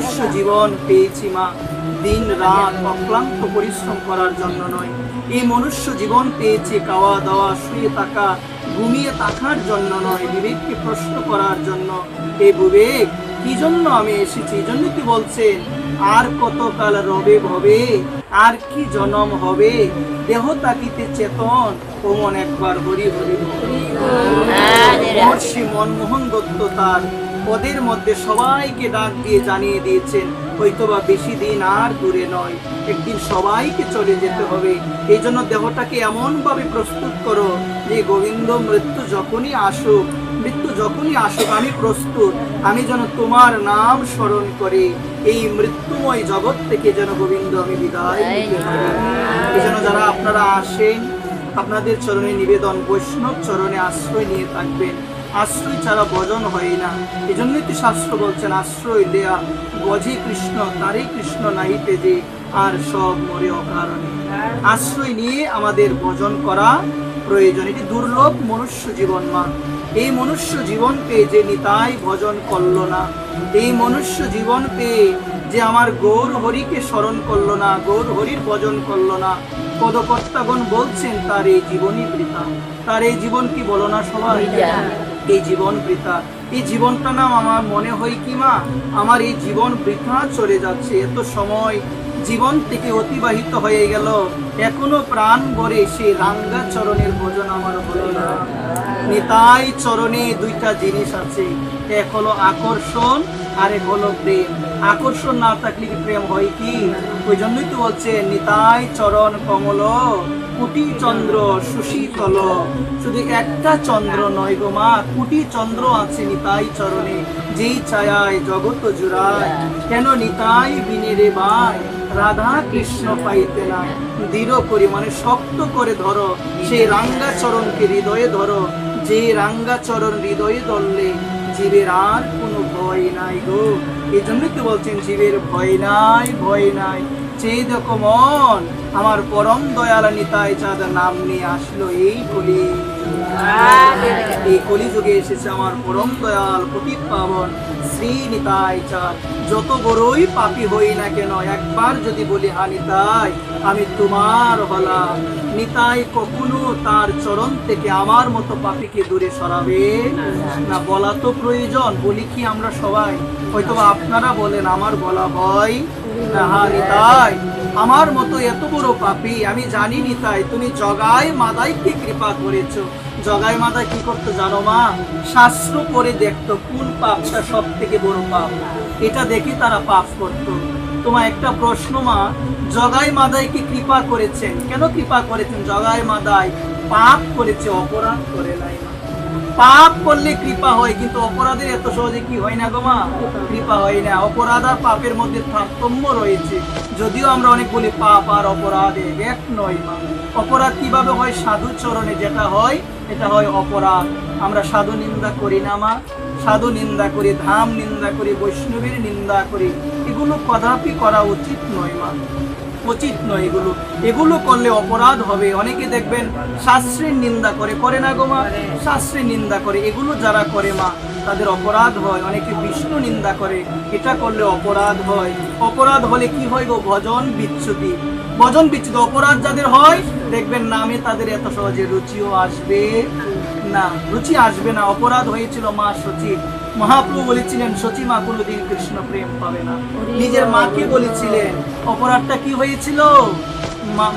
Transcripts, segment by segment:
মনুষ্য জীবন পেয়েছি মা দিন রাত অক্লান্ত পরিশ্রম করার জন্য নয়। এই মনুষ্য জীবন পেয়েছি খাওয়া দাওয়া, শুয়ে থাকা, ঘুমিয়ে থাকার জন্য নয়, বিবেককে প্রশ্ন করার জন্য। এই বিবেক কি জন্য আমি এসেছি? এই জন্য কি বলছেন, আর কতকাল রবে ভবে, আর কি জনম হবে, দেহ তাকিতে চেতন, ও মন একবার হরি হরি বল। মহর্ষি মনমোহন দত্ত তার পদের মধ্যে সবাইকে ডাক দিয়ে জানিয়ে দিয়েছেন, হয়তোবা বেশি দিন আর দূরে নয়, একদিন সবাইকে চলে যেতে হবে। এই জন্য দেহটাকে এমন ভাবে প্রস্তুত করো যে গোবিন্দ মৃত্যু যখনই আসুক, আমি প্রস্তুত। আমি যেন তোমার নাম স্মরণ করে এই মৃত্যুময় জগৎ থেকে যেন গোবিন্দ আমি বিদায় নিতে পারি। এই জন্য যারা আপনারা আসেন, আপনাদের চরণে নিবেদন, বৈষ্ণব চরণে আশ্রয় নিয়ে থাকবেন। আশ্রয় ছাড়া ভজন হয় না। এই জন্যই তো শাস্ত্র বলছেন, আশ্রয় দেয়া বজে কৃষ্ণ, তারই কৃষ্ণ নাহিতে যে, আর সব মরে অকারণে। আশ্রয় নিয়ে আমাদের ভজন করা প্রয়োজন। এটি দুর্লভ মনুষ্য জীবন মা। এই মনুষ্য জীবন পেয়ে যে নিতাই ভজন করলো না, এই মনুষ্য জীবন পেয়ে যে আমার গৌর হরিকে স্মরণ করলো না, গৌর হরির ভজন করলো না, পদকর্তাগণ বলছেন তার এই জীবনই বৃথা। তার এই জীবন কি বলো না সবাই? এই জীবন বৃথা। এই জীবনটা না আমার মনে হয় কি মা, আমার এই জীবন বৃথা চলে যাচ্ছে। এত সময় জীবন থেকে অতিবাহিত হয়ে গেল, এখনো প্রাণ ভরে সেই রাঙ্গা চরণের ভজন আমার হলো না। নিতাই চরণে দুইটা জিনিস আছে, এক হলো আকর্ষণ আর এক হলো প্রেম। আকর্ষণ না থাকলে কি প্রেম হয় কি? ওই জন্যই তো বলছে নিতাই চরণ কমল, কোটি চন্দ্র সুশীতল। শুধু একটা চন্দ্র নয় গো মা, কোটি চন্দ্র আছে নিতাই চরণে, যেই ছায়ায় জগৎ জুড়ায়। কেন নিতাই বিনে রে ভাই, রাধা কৃষ্ণ পাইতে না। দৃঢ় করে মানে শক্ত করে ধরো সেই রাঙ্গা চরণকে হৃদয়ে ধরো, যে রাঙ্গা চরণ হৃদয়ে ধরলে জীবের আর কোনো ভয় নাই গো। এই জন্যই তো বলছেন জীবের ভয় নাই, ভয় নাই। চেয়ে দেখো মন, আমার পরম দয়াল নিতাই চাঁদ নাম নিয়ে আসলো এই কলি। এই কলিযুগে এসেছে আমার পরম দয়াল পতিত পাবন শ্রী নিতাই চাঁদ। যত বড়ই পাপী হই না কেন, একবার যদি বলি হা নিতাই আমি তোমার হলাম, নিতাই কখনো তার চরণ থেকে আমার মতো পাপীকে দূরে সরাবে না। বলা তো প্রয়োজন, বলি কি আমরা সবাই? হয়তো আপনারা বলেন, আমার বলা হয় না, হা নিতাই আমার মতো এত বড় পাপী আমি জানি নিতাই তুমি জগাই মাদাইকে কৃপা করেছো। জগাই মাদাই কি করতো জানো মা? শাস্ত্র পড়ে দেখতো কোন পাপটা সব থেকে বড় পাপ, এটা দেখে তারা পাপ করতো। তোমার একটা প্রশ্ন মা, জগাই মাদাইকে কৃপা করেছেন, কেন কৃপা করেছেন? জগাই মাদাই পাপ করেছে, অপরাধ করে নাই। পাপ করলে কৃপা হয়, কিন্তু অপরাধের এত সহজে কি হয় না গো মা? কৃপা হয় না। অপরাধ আর পাপের মধ্যে তারতম্য রয়েছে। যদিও আমরা অনেক বলি পাপ আর অপরাধে এক নয় মা। অপরাধ কিভাবে হয়? সাধু চরণে যেটা হয় এটা হয় অপরাধ। আমরা সাধু নিন্দা করি না মা, সাধু নিন্দা করি, ধাম নিন্দা করি, বৈষ্ণবের নিন্দা করি। এগুলো কদাপি করা উচিত নয় মা, উচিত নয়। এগুলো করলে অপরাধ হবে। অনেকে দেখবেন শাস্ত্রের নিন্দা করে, করে না গো মা? শাস্ত্রের নিন্দা করে, এগুলো যারা করে মা তাদের অপরাধ হয়। অনেকে বিষ্ণু নিন্দা করে, এটা করলে অপরাধ হয়। অপরাধ হলে কি হয় গো? ভজন বিচ্যুতি। ভজন বিচ্যুতি অপরাধ যাদের হয় দেখবেন নামে তাদের এত সহজে রুচিও আসবে না, রুচি আসবে না। অপরাধ হয়েছিল মা সচী, মহাপ্রভু বলেছিলেন সচী মা কোনোদিন কৃষ্ণ প্রেম পাবে না। নিজের মাকে বলেছিলেন। অপরাধটা কি হয়েছিল?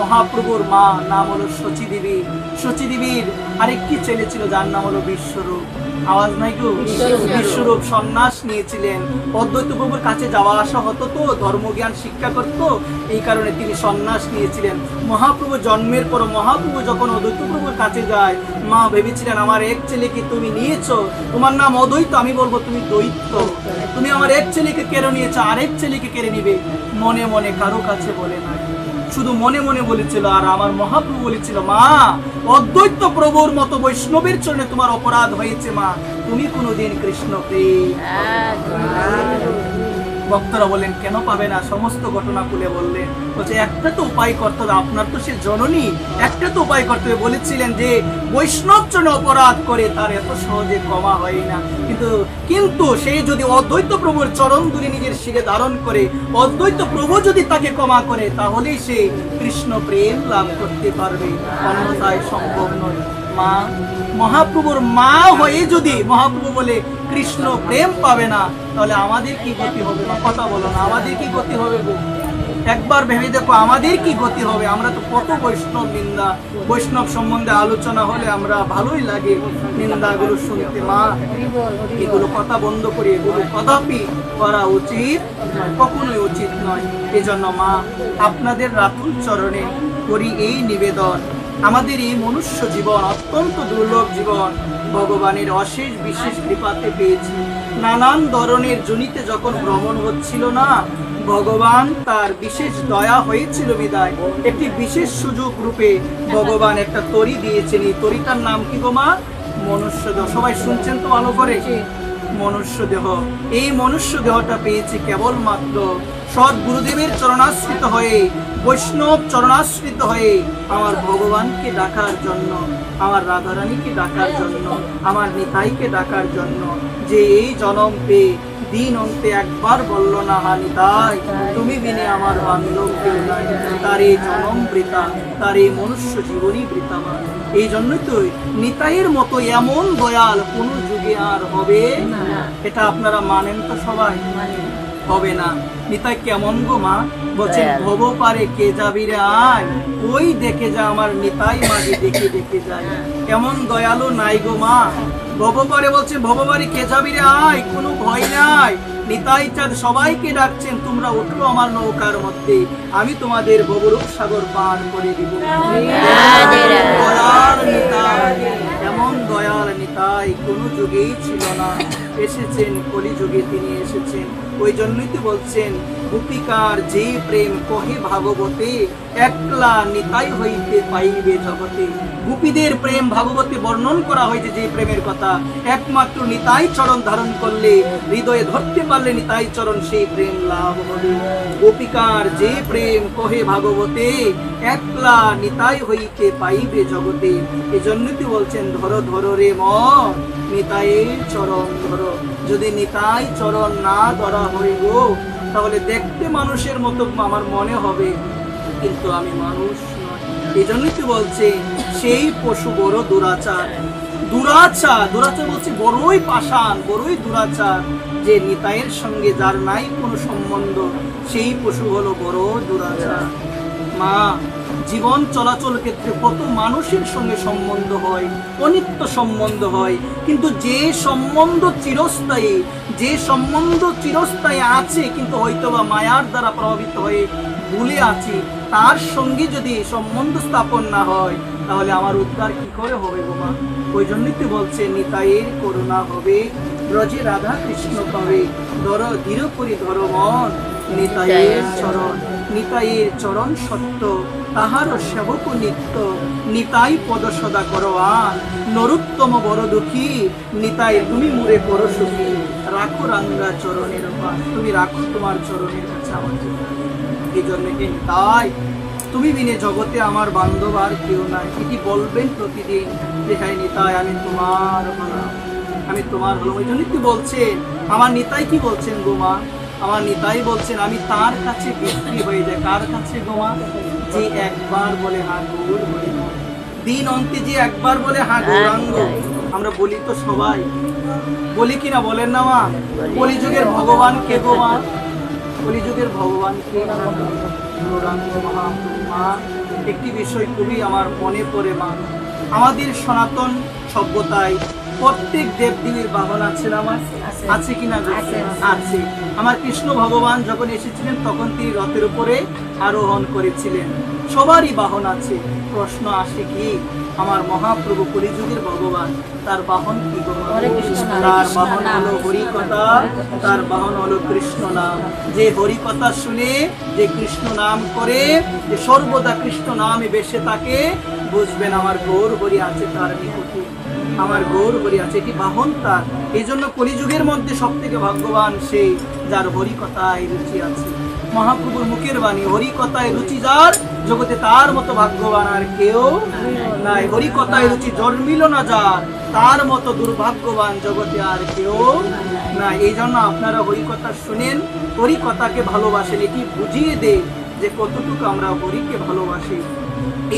মহাপ্রভুর মা নাম হলো সচী দেবী। সচী দেবীর আরেকটি ছেলে ছিল যার নাম হলো বিশ্বরূপ। আওয়াজ নাই গো? বিশ্বরূপ সন্ন্যাস নিয়েছিলেন। অদ্বৈত প্রভুর কাছে যাওয়া আসা হতো তো, ধর্মজ্ঞান শিক্ষা করতো, এই কারণে তিনি সন্ন্যাস নিয়েছিলেন। মহাপ্রভু জন্মের পর মহাপ্রভু যখন অদ্বৈত প্রভুর কাছে যায়, মা ভেবেছিলেন আমার এক ছেলেকে তুমি নিয়েছো, তোমার নাম অদ্বৈত, আমি বলবো তুমি দ্বৈত। তুমি আমার এক ছেলেকে কেড়ে নিয়েছো, আরেক ছেলেকে কেড়ে নিবে। মনে মনে কারো কাছে বলে না, শুধু মনে মনে বলেছিল। আর আমার মহাপ্রভু বলেছিল, মা অদ্বৈত প্রভুর মতো বৈষ্ণবের চরণে তোমার অপরাধ হয়েছে মা, তুমি কোনোদিন কৃষ্ণকে ভক্তরা বললেন কেন পাবে না, সমস্ত ঘটনা খুলে বললেন। বলছে একটা তো উপায় করতে হবে, আপনার তো সে জননী, একটা তো উপায় করতে হবে। বলেছিলেন যে বৈষ্ণব জন অপরাধ করে তার এত সহজে ক্ষমা হয় না, কিন্তু সে যদি অদ্বৈত প্রভুর চরণ ধরে নিজের শিরে ধারণ করে, অদ্বৈত প্রভু যদি তাকে ক্ষমা করে, তাহলেই সে কৃষ্ণ প্রেম লাভ করতে পারবে, অন্যথায় সম্ভব নয়। মা, মহাপ্রভুর মা হয়ে যদি মহাপ্রভু বলে কৃষ্ণ প্রেম পাবে না, তাহলে আমাদের কি গতি হবে? কথা বলো না, আমাদের কি গতি হবে গো? একবার ভেবে দেখো আমাদের কি গতি হবে। আমরা তো কত বৈষ্ণব নিন্দা, বৈষ্ণব সম্বন্ধে আলোচনা হলে আমরা ভালোই লাগে নিন্দাগুলো শুনতে। মা, এগুলো কথা বন্ধ করে, এগুলো কদাপি করা উচিত নয়, কখনোই উচিত নয়। এজন্য মা, আপনাদের রাতুল চরণে করি এই নিবেদন। আমাদের এই মনুষ্য জীবন অত্যন্ত দুর্লভ জীবন, ভগবানের অশেষ বিশেষ কৃপাতে পেয়েছি। নানান ধরনের জনিতে যখন ভ্রমণ হচ্ছিল না, ভগবান তার বিশেষ দয়া হয়েছিল বিদায় একটি বিশেষ সুযোগ রূপে ভগবান একটা তরি দিয়েছেন। এই তরিটার নাম কি গো মা? মনুষ্য দেহ। সবাই শুনছেন তো ভালো করে? মনুষ্য দেহ। এই মনুষ্য দেহটা পেয়েছি কেবলমাত্র সৎ গুরুদেবের চরণাশ্রিত হয়ে, বৈষ্ণব চরণাশ্রিত হয়ে আমার ভগবানকে ডাকার জন্য, আমার রাধারানীকে ডাকার জন্য, আমার নিতাইকে ডাকার জন্য। যে এই জনম পেয়ে দিন অন্তে একবার বলল না হা নিতাই, তুমি বিনে আমার বান্ধব কেউ নাই, তার এই জনম বৃথা, তার এই মনুষ্য জীবনই বৃথা। এই জন্যই তো নিতাইয়ের মতো এমন দয়াল কোন যুগে আর হবে? এটা আপনারা মানেন তো সবাই? হবে না। নিতাই কেমন গো মা? বলছেন ভব পারে কে যাবি রে আয়, ওই দেখে যা আমার নিতাই মাঝে দেখে দেখে যায়। কেমন দয়ালু নাই গো মা? ভব পারে বলছে ভব পারে কে যাবি রে আয়, কোনো ভয় নাই। নিতাই চাঁদ সবাইকে ডাকছেন, তোমরা উঠো আমার নৌকার মধ্যে, আমি তোমাদের ভবরূপ সাগর পার করে দিব। দয়াল নিতাই, এমন দয়াল নিতাই কোনো যুগেই ছিল না, এসেছেন কলিযুগে তিনি এসেছেন। ওই জন্যই তো বলছেন গোপিকার যে প্রেম কহে ভাগবতে, একলা নিতাই হইতে পাইবে জগতে। গোপীদের প্রেম ভাগবতে বর্ণন করা হয়েছে, যে প্রেমের কথা একমাত্র নিতাই চরণ ধারণ করলে, হৃদয়ে ধরতে পারলে নিতাই চরণ, সেই প্রেম লাভ হবে। গোপিকার যে প্রেম কহে ভাগবতে, একলা নিতাই হইতে পাইবে জগতে। এজন্যই তো বলছেন ধরো ধরো রে মন, নিতাইয়ের চরণ ধরো। যদি নিতাই চরণ না ধরা হইব, তাহলে দেখতে মানুষের মতো আমার মনে হবে, কিন্তু আমি মানুষ নয়। এই জন্যই তো বলছে সেই পশু বড় দুরাচার। দুরাচার, দুরাচার বলছে বড়ই পাষাণ, বড়ই দুরাচার। যে নিতাইয়ের সঙ্গে যার নাই কোনো সম্বন্ধ, সেই পশু হলো বড় দুরাচার। মা, জীবন চলাচল ক্ষেত্রে কত মানুষের সঙ্গে সম্বন্ধ হয়, অনিত্য সম্বন্ধ হয়, কিন্তু যে সম্বন্ধ চিরস্থায়ী, যে সম্বন্ধ চিরস্থায়ী আছে কিন্তু হয়তোবা মায়ার দ্বারা প্রভাবিত হয়ে ভুলে আছি, তার সঙ্গে যদি সম্বন্ধ স্থাপন না হয়, তাহলে আমার উদ্ধার কি করে হবে গো মা? ওই জন্যই তো বলছে নিতাইয়ের করুণা হবে, ব্রজে রাধা কৃষ্ণ পাবে, ধরো ধীর করি ধরো মন, নিতাইয়ের চরণ। নিতাইয়ের চরণ সত্য, তাহারও সেবক নিত্য, নিতাই পদ সদা করো আন, নরুত্তম বড় দুঃখী, নিতাই তুমি মুরে করো সুখী, রাখো রাঙ্গা চরণের পান, তুমি রাখো তোমার চরণের কাছে আমার। এই জন্য কি নিতাই, তুমি বিনে জগতে আমার বান্ধব আর কেউ নাই। এটি বলবেন প্রতিদিন যে হ্যাঁ নিতাই আমি তোমার হলাম, আমি তোমার হলাম। ওই জন্যই কি বলছেন আমার নিতাই, কি বলছেন গোমা? আমার নিতাই বলছেন আমি তার কাছে বিক্রি হয়ে যায়। কার কাছে গোমা? যে একবার বলে হা গৌর বলে, দিন অন্তে যে একবার বলে হা গৌরাঙ্গ। আমরা বলি তো সবাই, বলি কিনা বলেন না মা? কলিযুগের ভগবান কে গো মা? কলিযুগের ভগবান কে? গৌরাঙ্গ মহাপ্রভু। মা, একটি বিষয় খুবই আমার মনে পড়ে মা, আমাদের সনাতন সভ্যতায় প্রত্যেক দেবদেবীর বাহন আছে না আমার? আছে কিনা? আছে। আমার কৃষ্ণ ভগবান যখন এসেছিলেন তখন তিনি রথের উপরে আরোহণ করেছিলেন, সবারই বাহন আছে। প্রশ্ন আসে কি, আমার মহাপ্রভু কলিযুগের ভগবান, তার বাহন কি? তার বাহন হলো হরিকথা, তার বাহন হলো কৃষ্ণ নাম। যে হরিকথা শুনে, যে কৃষ্ণ নাম করে, যে সর্বদা কৃষ্ণ নামে বেশে থাকে, বুঝবেন আমার গৌর হরি আছে তার নিকটে, আমার গৌর হরি আছে। এটি বাহন তার। এই জন্য কলিযুগের মধ্যে সব থেকে ভাগ্যবান সেই যার হরিকথায় রুচি আছে। মহাপ্রভুর মুখের বাণী, হরিকথায় রুচি যার, জগতে তার মতো ভাগ্যবান আর কেউ নাই। হরিকথায় রুচি জন্মিল না যার, তার মতো দুর্ভাগ্যবান জগতে আর কেউ নাই। এই জন্য আপনারা হরিকথা শুনেন, হরিকথাকে ভালোবাসেন, এটি বুঝিয়ে দে যে কতটুকু আমরা হরিকে ভালোবাসি।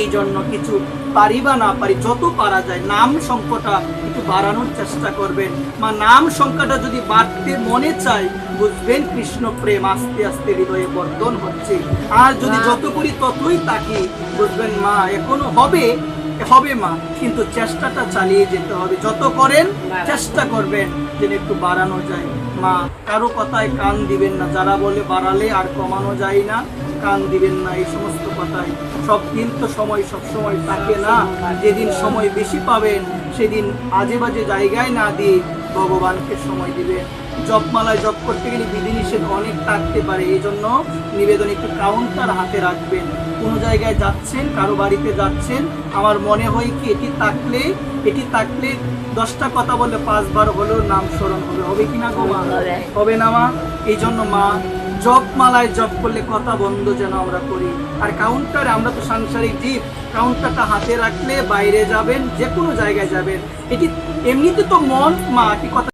এই জন্য কিছু পারি বা না পারি, যত পারা যায় নাম সংখ্যাটা একটু বাড়ানোর চেষ্টা করবেন। মা নাম সংখ্যাটা যদি বাড়তে মনে চায়, বুঝবেন কৃষ্ণ প্রেম আস্তে আস্তে হৃদয়ে বর্ধন হচ্ছে। আর যদি যত করি ততই তাকি, বুঝবেন মা এখনো হবে হবে মা, কিন্তু চেষ্টাটা চালিয়ে যেতে হবে। যত করেন চেষ্টা করবেন যেন একটু বাড়ানো যায়। মা কারো কথায় কান দিবেন না, যারা বলে বাড়ালে আর কমানো যায় না, কান দিবেন না এই সমস্ত কথায়। সব দিন তো সময় সব সময় থাকে না, যেদিন সময় বেশি পাবেন সেদিন আজে বাজে জায়গায় না দিয়ে ভগবানকে সময় দিবেন। জপমালায় জপ করতে গেলে বিধিনিষেধ অনেক থাকতে পারে, এই জন্য নিবেদন একটু কাউন্টার হাতে রাখবেন। কোনো জায়গায় যাচ্ছেন, কারো বাড়িতে যাচ্ছেন, আমার মনে হয় কি এটি থাকলে 10টা কথা বললে 5 বার হলেও নাম স্মরণ হবে, হবে কিনা গো মা? হবে না মা? এই জন্য মা জপমালায় জপ করলে কথা বন্ধ যেন আমরা করি। আর কাউন্টারে, আমরা তো সাংসারিক জীব, কাউন্টারটা হাতে রাখলে বাইরে যাবেন, যে কোনো জায়গায় যাবেন, এটি এমনিতে তো মন মা কি কথা